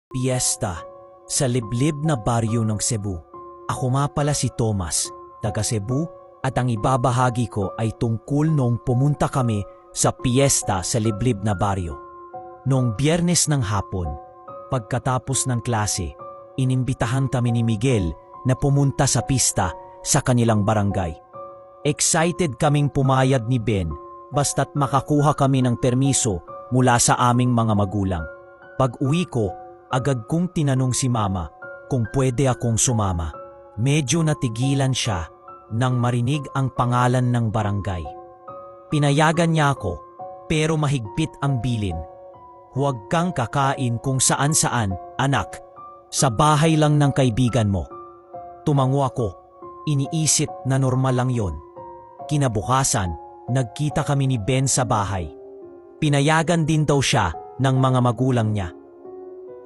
Piyesta sa liblib na baryo ng Cebu. Ako nga pala si Thomas, taga Cebu, at ang ibabahagi ko ay tungkol nung pumunta kami sa piyesta sa liblib na baryo. Noong Biyernes ng hapon, pagkatapos ng klase, inimbitahan kami ni Miguel na pumunta sa pista sa kanilang barangay. Excited kaming pumayag ni Ben basta't makakuha kami ng permiso mula sa aming mga magulang. Pag-uwi ko, agad kong tinanong si Mama kung pwede akong sumama. Medyo natigilan siya nang marinig ang pangalan ng barangay. Pinayagan niya ako pero mahigpit ang bilin. Huwag kang kakain kung saan-saan, anak. Sa bahay lang ng kaibigan mo. Tumango ako. Iniisip na normal lang yon. Kinabukasan, nagkita kami ni Ben sa bahay. Pinayagan din daw siya ng mga magulang niya.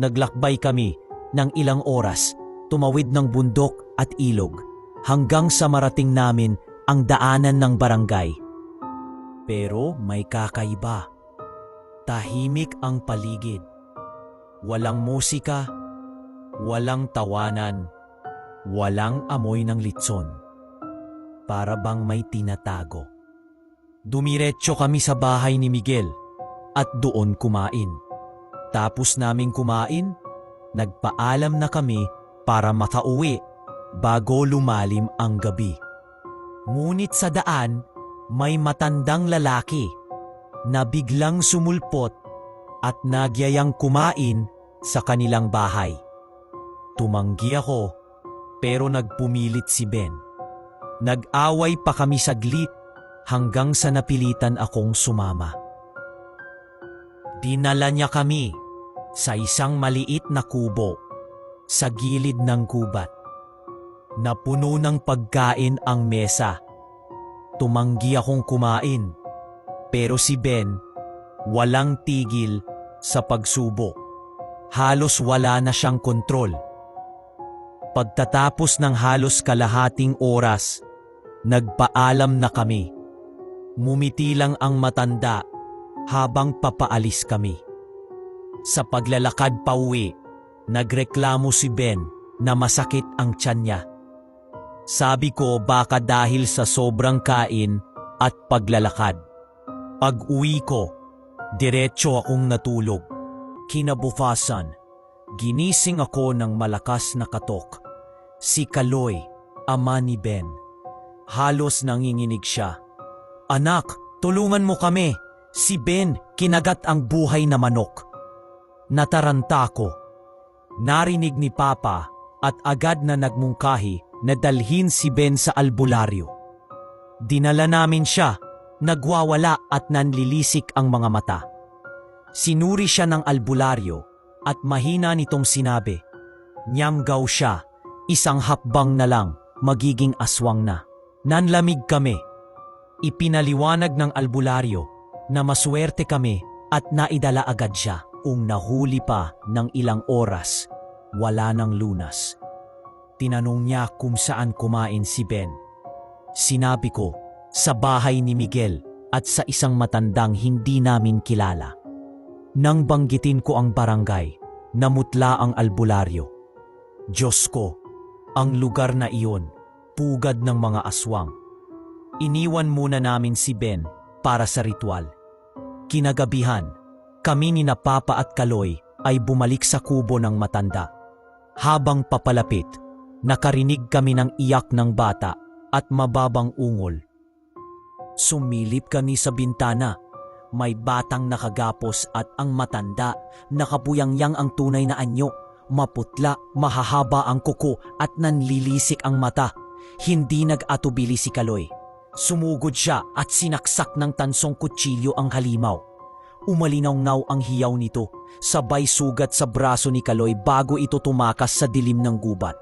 Naglakbay kami ng ilang oras, tumawid ng bundok at ilog, hanggang sa marating namin ang daanan ng barangay. Pero may kakaiba. Tahimik ang paligid. Walang musika, walang tawanan, walang amoy ng litson. Para bang may tinatago. Dumiretso kami sa bahay ni Miguel at doon kumain. Tapos naming kumain, nagpaalam na kami para makauwi bago lumalim ang gabi. Ngunit sa daan, may matandang lalaki na biglang sumulpot at nagyayang kumain sa kanilang bahay. Tumanggi ako pero nagpumilit si Ben. Nag-away pa kami saglit hanggang sa napilitan akong sumama. Dinala niya kami sa isang maliit na kubo sa gilid ng gubat. Napuno ng pagkain ang mesa. Tumanggi akong kumain, pero si Ben walang tigil sa pagsubok. Halos wala na siyang kontrol. Pagtatapos ng halos kalahating oras, nagpaalam na kami. Mumiti lang ang matanda habang papaalis kami. Sa paglalakad pauwi, nagreklamo si Ben na masakit ang tiyan niya. Sabi ko baka dahil sa sobrang kain at paglalakad. Pag-uwi ko, diretso akong natulog. Kinabukasan, ginising ako ng malakas na katok. Si Kaloy, ama ni Ben. Halos nanginginig siya. Anak, tulungan mo kami. Si Ben kinagat ang buhay na manok. Nataranta ko. Narinig ni Papa at agad na nagmungkahi na dalhin si Ben sa albularyo. Dinala namin siya, nagwawala at nanlilisik ang mga mata. Sinuri siya ng albularyo at mahina nitong sinabi, "Nyamgaw siya, isang hakbang na lang, magiging aswang na." Nanlamig kami. Ipinaliwanag ng albularyo na maswerte kami at naidala agad siya. Nahuli pa ng ilang oras, wala ng lunas. Tinanong niya kung saan kumain si Ben. Sinabi ko, sa bahay ni Miguel at sa isang matandang hindi namin kilala. Nang banggitin ko ang barangay, namutla ang albularyo. Diyos ko, ang lugar na iyon, pugad ng mga aswang. Iniwan muna namin si Ben para sa ritual. Kinagabihan, kami ni Papa at Kaloy ay bumalik sa kubo ng matanda. Habang papalapit, nakarinig kami ng iyak ng bata at mababang ungol. Sumilip kami sa bintana. May batang nakagapos at ang matanda, nakabuyangyang ang tunay na anyo. Maputla, mahahaba ang kuko at nanlilisik ang mata. Hindi nag-atubili si Kaloy. Sumugod siya at sinaksak ng tansong kutsilyo ang halimaw. Umalinaw-naw ang hiyaw nito, sabay sugat sa braso ni Kaloy bago ito tumakas sa dilim ng gubat.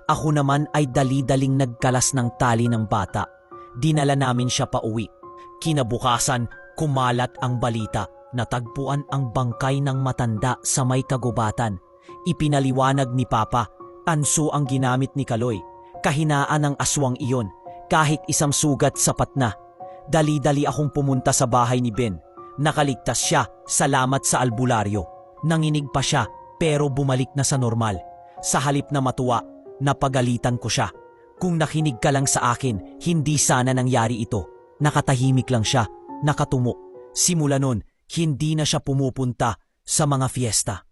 Ako naman ay dali-daling nagkalas ng tali ng bata. Dinala namin siya pauwi. Kinabukasan, kumalat ang balita. Natagpuan ang bangkay ng matanda sa may kagubatan. Ipinaliwanag ni Papa, tanso ang ginamit ni Kaloy. Kahinaan ng aswang iyon. Kahit isang sugat sapat na. Dali-dali akong pumunta sa bahay ni Ben. Nakaligtas siya, salamat sa albularyo. Nanginig pa siya, pero bumalik na sa normal. Sa halip na matuwa, napagalitan ko siya. Kung nakinig ka lang sa akin, hindi sana nangyari ito. Nakatahimik lang siya, nakatumo. Simula nun, hindi na siya pumupunta sa mga fiesta.